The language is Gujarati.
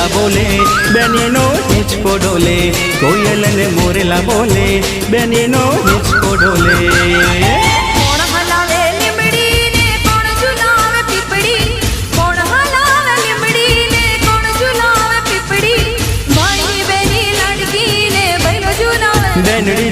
મોરલા બોલે બેનીનો હિંચકો ડોલે, કોયલ ને મોરલા બોલે બેનીનો હિંચકો ડોલે. કોણ હલાવે લીમડી ને કોણ ઝુલાવે પીપળી, કોણ હલાવે લીમડી ને કોણ ઝુલાવે પીપળી, ભાઈ બેની લાડકી ને ભાઈનો ઝુલાવે બેનડી